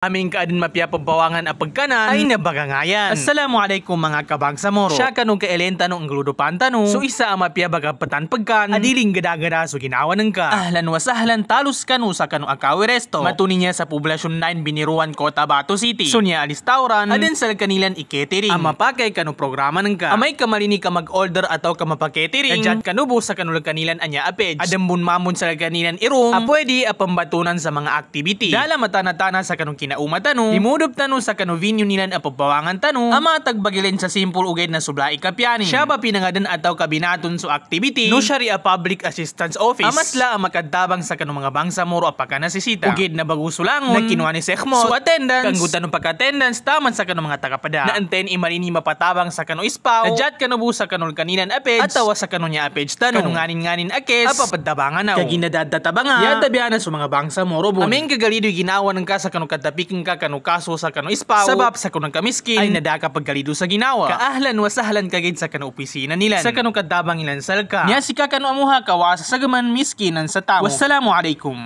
Aming kaadin mapya pagbawangan a pagkanan ay nabagangayan. Assalamualaikum mga kabangsa moro. Siya kanong kaelenta nung angludupan tanong. So isa ang mapya bagapatan pagkan. Adiling gada-gada so ginawa ng ka. Ahlan wa sahlan talus kanu sa kanong akawi resto. Matuni niya sa poblasyon 9 Biniruan, Cotabato City. So niya alistauran. Adin sa kanilan iketering. Ang mapakay kanong programa ng ka. Amay kamalini ka mag-order ataw ka mapaketering. Kadyan kanubo sa kanulang kanilan anya apage. Adambun mamon sa kanilan irum. Pwede apambatunan sa mga activity. Dala matana-tana sa kanong nauma tano, limudop tano sa kano venue nilan a pagbawangan tano, ama tagbagilin sa simple ugay na subla ikapyani. Siya ba pinangadan ataw kabinaton so activity, no siya a public assistance office. Amasla ang makadtabang sa kano mga bangsa moro a pagkanasisita. Ugid na bagusulangon, na kinuha ni Sekmot, so attendance, kanggutan ng pagka-attendance, taman sa kano mga tagapada. Na anten imarini mapatabang sa kano ispaw, najat kano bu sa kano kanilan apage, atawa sa kano niya apage tano, kano nganin-nganin akes, apapadtabangan na. Kaginadadatabangan, yatabianan sa mga bangsa moro bu. Aming kagalido ginawa ng ka sa kano piking ka kanu kaso sa kanu ispaw sabab sa kunang kamiskin ay nadaka pagkalido sa ginawa kaahlan wa sahlan kagid sa kanu opisina nilan sa kanu kadabang ilan salka niya si kakanu amuha kawas sa gaman miskinan sa tao. Wassalamu alaikum.